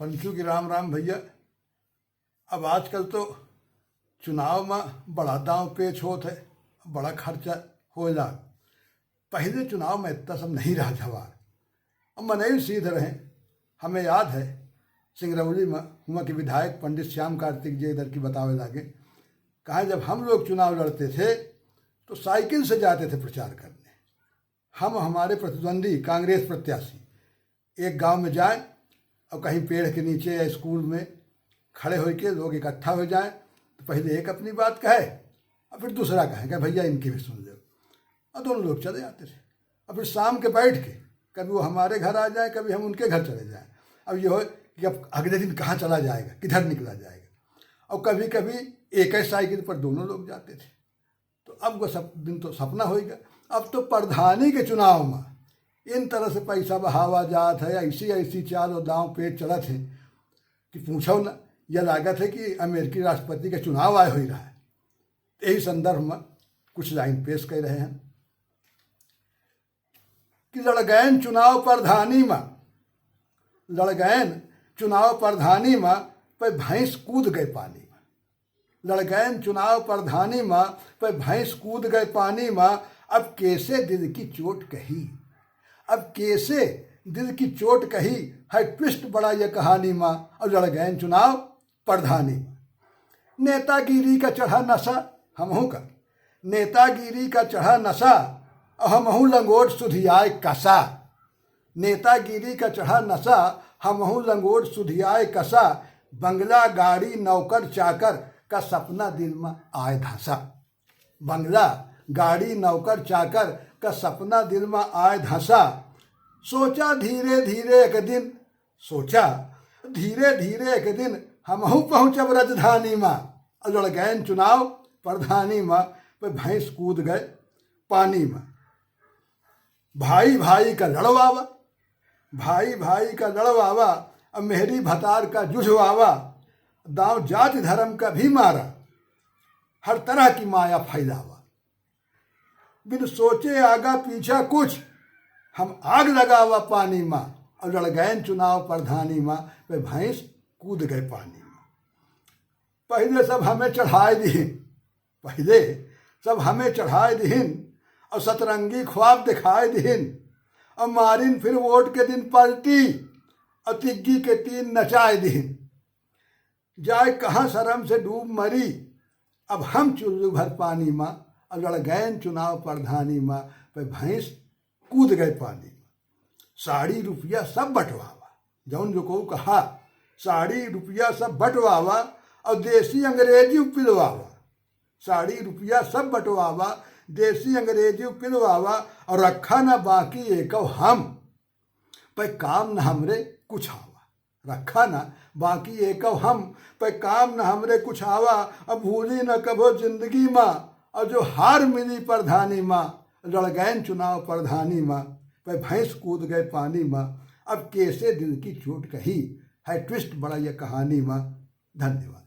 पंचू की राम राम भैया। अब आजकल तो चुनाव में बड़ा दांव पेच होत है, बड़ा खर्चा हो जा। पहले चुनाव में इतना सब नहीं रहा जवार, अब मनई सीध रहे। हमें याद है सिंगरौली में हुआ कि विधायक पंडित श्याम कार्तिक जी इधर की बतावे लागे, कहा जब हम लोग चुनाव लड़ते थे तो साइकिल से जाते थे प्रचार करने। हम हमारे प्रतिद्वंदी कांग्रेस प्रत्याशी एक गांव में जाएं और कहीं पेड़ के नीचे या स्कूल में खड़े होकर लोग इकट्ठा हो जाएं तो पहले एक अपनी बात कहे और फिर दूसरा कहे कि भैया इनकी भी सुन लो, और दोनों लोग चले जाते थे। और फिर शाम के बैठ के कभी वो हमारे घर आ जाए, कभी हम उनके घर चले जाएं। अब ये हो कि अब अगले दिन कहाँ चला जाएगा, किधर निकला जाएगा। और कभी कभी एक ही साइकिल पर दोनों लोग जाते थे। तो अब वो सब दिन तो सपना होएगा। अब तो प्रधानी के चुनाव में इन तरह से पैसा बहावा जात है, ऐसी ऐसी चाल और दांव पेच चलत है कि पूछो ना। यह लागत है कि अमेरिकी राष्ट्रपति का चुनाव आए हो रहा है। यही संदर्भ में कुछ लाइन पेश कर रहे हैं कि लड़गैन चुनाव प्रधानी में, लड़गैन चुनाव प्रधानी में पे भैंस कूद गए पानी में। लड़गैन चुनाव प्रधानी में पे भैंस कूद गए पानी में। अब कैसे दिल की चोट कही, अब कैसे दिल की चोट कही है ट्विस्ट बड़ा ये कहानी में। और लड़गैन चुनाव प्रधानी में। नेतागिरी का चढ़ा नशा हमहू का, नेतागिरी का चढ़ा नशा और हमहू लंगोट सुधियाए कसा। नेतागिरी का चढ़ा नशा हमहू लंगोट सुधियाए कसा। बंगला गाड़ी नौकर चाकर का सपना दिल में आए धंसा। बंगला गाड़ी नौकर चाकर का सपना दिल में आए धंसा। सोचा धीरे धीरे एक दिन, सोचा धीरे धीरे एक दिन हमहू पहुँचब राजधानी में। और लड़गैन चुनाव प्रधानी में पे भैंस कूद गए पानी में। भाई भाई का लड़वावा, भाई भाई का लड़वावा, अब मेहरी भतार का जुझवावा। दांव जाति धर्म का भी मारा, हर तरह की माया फैलावा। बिन सोचे आगा पीछा कुछ, हम आग लगावा पानी में। और लड़गैन चुनाव प्रधानी में पे भैंस कूद गए पानी में। पहले सब हमें चढ़ाए दीन, पहले सब हमें चढ़ाए दीन और सतरंगी ख्वाब दिखाए दीन। और मारिन फिर वोट के दिन पलटी और तिग्गी के तीन नचाए दीन। जाए कहाँ शर्म से डूब मरी, अब हम चुल्लू भर पानी में। और लड़गैन चुनाव प्रधानी में पे भैंस कूद गए पानी में। साड़ी रुपया सब बंटवावा, जौन जो को कहा साड़ी रुपया सब बंटवावा और देसी अंग्रेजी पिलवावा। साड़ी रुपया सब बंटवावा, देसी अंग्रेजी पिलवावा। और रखा न बाकी एक हम, पे काम न हमरे कुछ आवा। रखा न बाकी एक हम, पे काम न हमरे कुछ आवा। अब भूली न कभो जिंदगी माँ, और जो हार मिली प्रधानी माँ। लड़गैन चुनाव प्रधानी माँ पे भैंस कूद गए पानी में। अब कैसे दिल की चोट कही है ट्विस्ट बड़ा ये कहानी माँ। धन्यवाद।